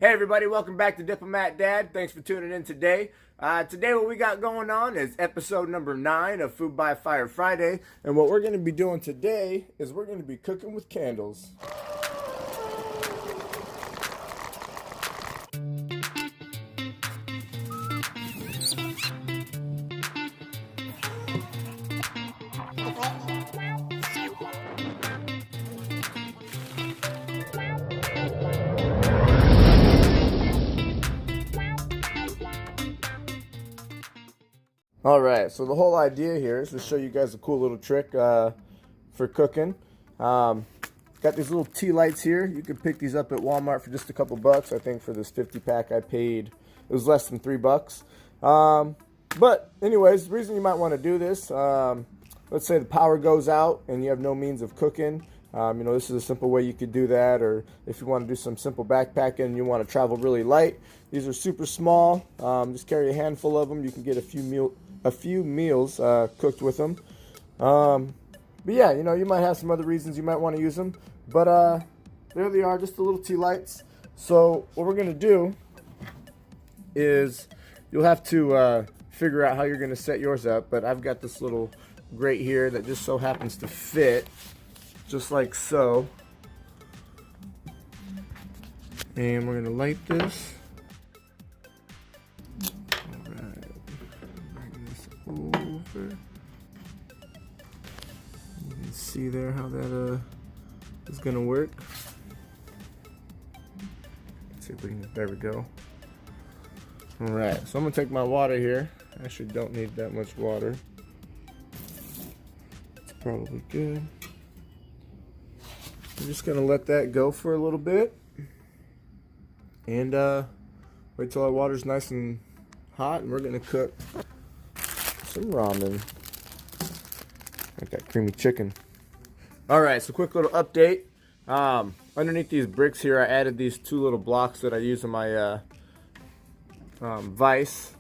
Hey everybody, welcome back to Diplomat Dad. Thanks for tuning in today. Today what we got going on is episode number 9 of Food by Fire Friday. And what we're going to be doing today is we're going to be cooking with candles. Alright, so the whole idea here is to show you guys a cool little trick for cooking. Got these little tea lights here. You can pick these up at Walmart for just a couple bucks. I think for this 50 pack I paid, it was less than $3. But anyways, the reason you might want to do this, let's say the power goes out and you have no means of cooking. This is a simple way you could do that, or if you want to do some simple backpacking and you want to travel really light. These are super small. Just carry a handful of them. You can get a few meals cooked with them. But yeah, you might have some other reasons you might want to use them. But there they are, just the little tea lights. So what we're going to do is you'll have to figure out how you're going to set yours up. But I've got this little grate here that just so happens to fit, just like so. And we're going to light this. Over. You can see there how that is gonna work. Let's see if we can. There we go. All right, so I'm gonna take my water here. I actually don't need that much water. It's probably good. I'm just gonna let that go for a little bit, and wait till our water's nice and hot, and we're gonna cook some ramen. Like that creamy chicken. Alright, so quick little update. Underneath these bricks here, I added these 2 little blocks that I use in my vise.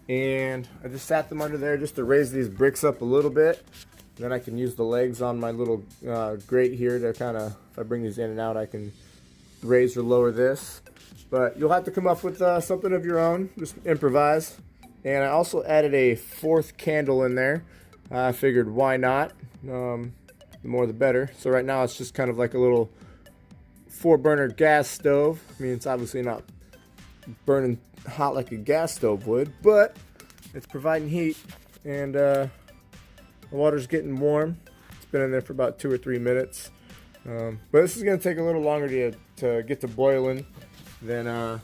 And I just sat them under there just to raise these bricks up a little bit. Then I can use the legs on my little grate here to kind of, if I bring these in and out, I can raise or lower this. But you'll have to come up with something of your own. Just improvise. And I also added a 4th candle in there. I figured why not? The more the better. So right now it's just kind of like a little 4-burner gas stove. I mean, it's obviously not burning hot like a gas stove would, but it's providing heat, and the water's getting warm. It's been in there for about 2 or 3 minutes. But this is going to take a little longer to get to boiling than your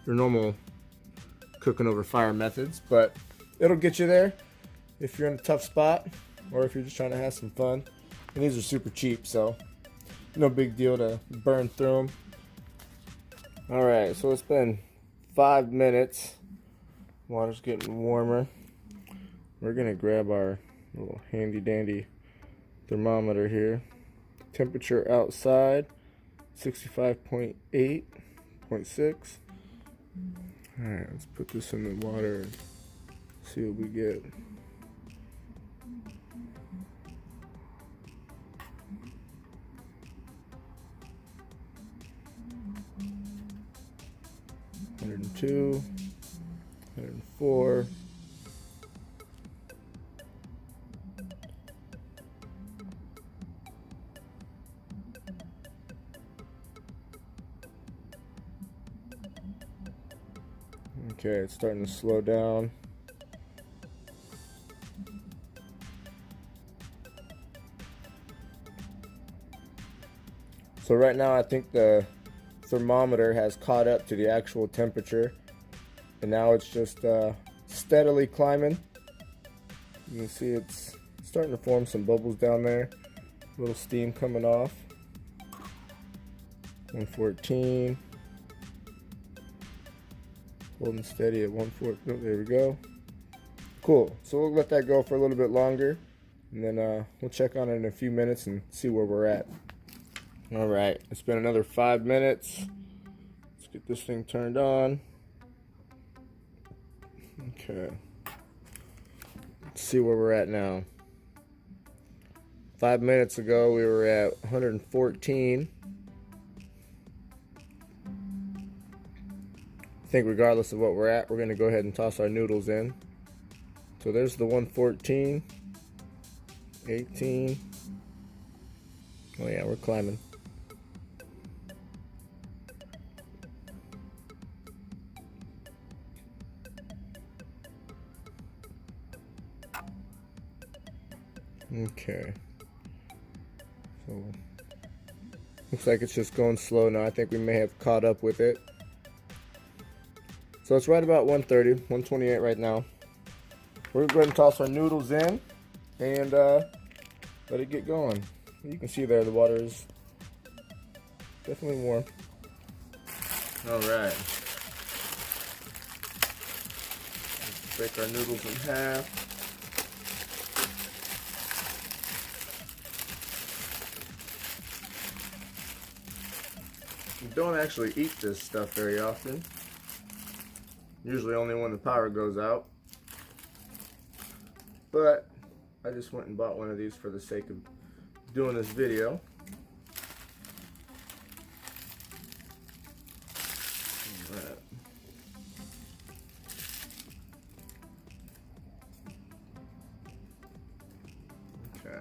normal cooking over fire methods, but it'll get you there if you're in a tough spot or if you're just trying to have some fun. And these are super cheap, so no big deal to burn through them. Alright, so it's been 5 minutes. Water's getting warmer. We're gonna grab our little handy dandy thermometer here. Temperature outside 65.8.6. Alright, let's put this in the water and see what we get. $102, $104. Okay, it's starting to slow down. So right now I think the thermometer has caught up to the actual temperature, and now it's just steadily climbing. You can see it's starting to form some bubbles down there. A little steam coming off. 114. Holding steady at 114. Oh, there we go. Cool. So we'll let that go for a little bit longer, and then we'll check on it in a few minutes and see where we're at. Alright, it's been another 5 minutes. Let's get this thing turned on. Okay. Let's see where we're at now. 5 minutes ago we were at 114. I think regardless of what we're at, we're going to go ahead and toss our noodles in. So there's the 114, 18. Oh yeah, we're climbing. Okay. So looks like it's just going slow now. I think we may have caught up with it. So it's right about 130, 128 right now. We're going to go ahead and toss our noodles in and let it get going. You can see there the water is definitely warm. All right. Let's break our noodles in half. We don't actually eat this stuff very often. Usually only when the power goes out. But I just went and bought one of these for the sake of doing this video. Alright. Okay.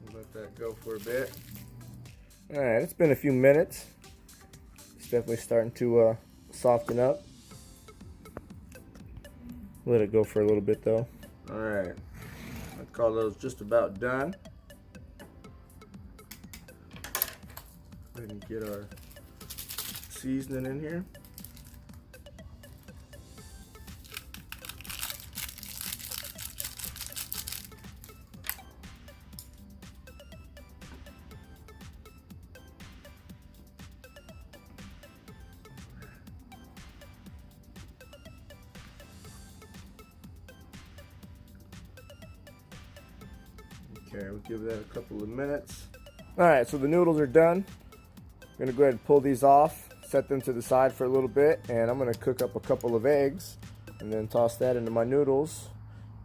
We'll let that go for a bit. Alright, it's been a few minutes. It's definitely starting to soften up. Let it go for a little bit though. Alright, I'd call those just about done. Go ahead and get our seasoning in here. Okay, we'll give that a couple of minutes. Alright, so the noodles are done. I'm going to go ahead and pull these off, set them to the side for a little bit, and I'm going to cook up a couple of eggs and then toss that into my noodles.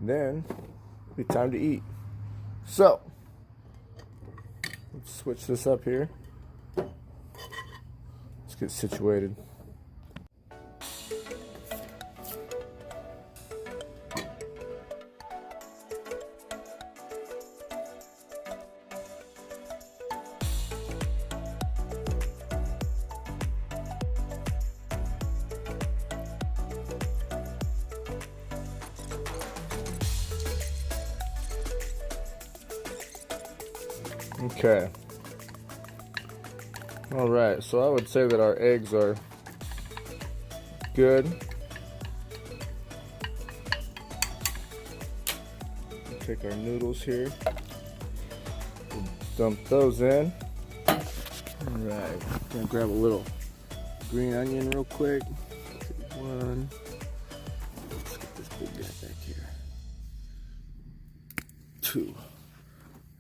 And then it'll be time to eat. So, let's switch this up here. Let's get situated. Okay. Alright, so I would say that our eggs are good. Take our noodles here. We'll dump those in. Alright, gonna grab a little green onion real quick. Take one. Let's get this big guy back here. Two.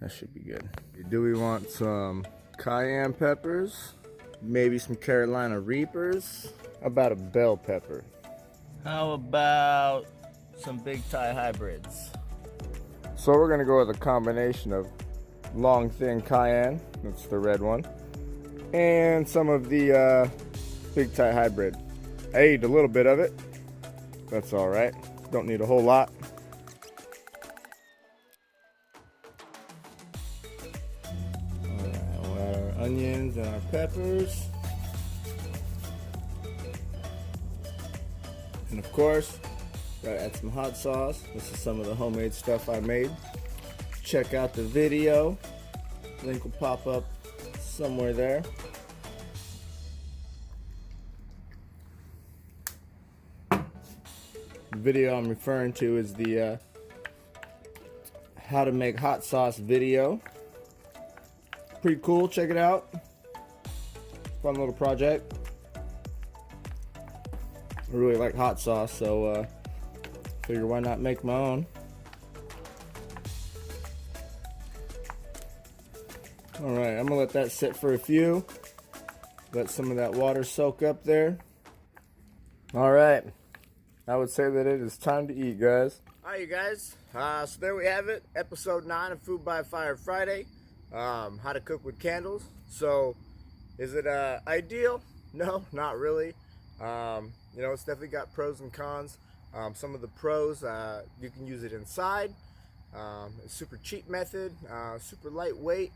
That should be good. Do we want some cayenne peppers? Maybe some Carolina Reapers? How about a bell pepper? How about some big Thai hybrids? So we're gonna go with a combination of long thin cayenne, that's the red one, and some of the big Thai hybrid. I ate a little bit of it. That's all right. Don't need a whole lot. Onions and our peppers, and of course gotta add some hot sauce. This is some of the homemade stuff I made. Check out the video, link will pop up somewhere there. The video I'm referring to is the how to make hot sauce video. Pretty cool, check it out. Fun little project. I really like hot sauce, so figure why not make my own. Alright, I'm gonna let that sit for a few. Let some of that water soak up there. Alright, I would say that it is time to eat, guys. Alright, you guys, so there we have it. Episode 9 of Food by Fire Friday. How to cook with candles. So is it ideal? No, not really. You know, it's definitely got pros and cons. Some of the pros, you can use it inside. It's super cheap method, super lightweight,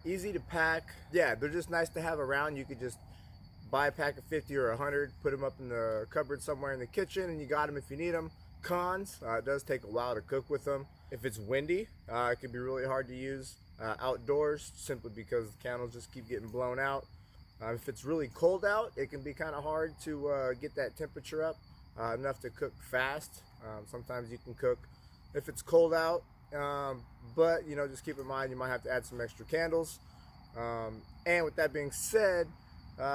easy to pack. Yeah, they're just nice to have around. You could just buy a pack of 50 or 100, put them up in the cupboard somewhere in the kitchen, and you got them if you need them. Cons, it does take a while to cook with them. If it's windy, it can be really hard to use outdoors, simply because the candles just keep getting blown out. If it's really cold out, it can be kind of hard to get that temperature up enough to cook fast. Sometimes you can cook if it's cold out, but you know, just keep in mind you might have to add some extra candles. And with that being said,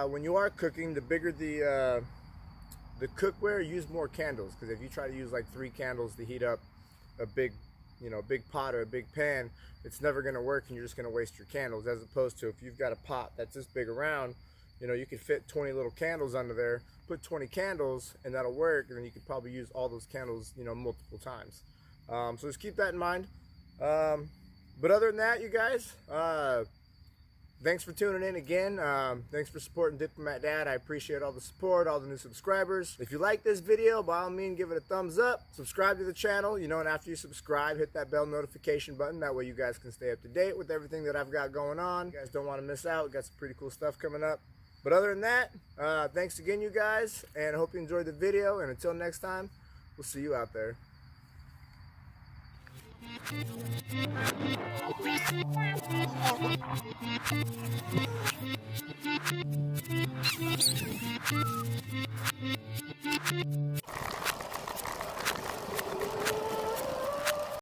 when you are cooking, the bigger the cookware, use more candles, because if you try to use like 3 candles to heat up a big, you know, big pot or a big pan, it's never going to work, and you're just going to waste your candles. As opposed to if you've got a pot that's this big around, you know, you could fit 20 little candles under there, put 20 candles, and that'll work, and then you could probably use all those candles, you know, multiple times. So just keep that in mind. But other than that, you guys, thanks for tuning in again. Thanks for supporting Diplomat Dad. I appreciate all the support, all the new subscribers. If you like this video, by all means, give it a thumbs up. Subscribe to the channel, you know, and after you subscribe, hit that bell notification button. That way you guys can stay up to date with everything that I've got going on. You guys don't want to miss out. We've got some pretty cool stuff coming up. But other than that, thanks again, you guys, and I hope you enjoyed the video. And until next time, we'll see you out there.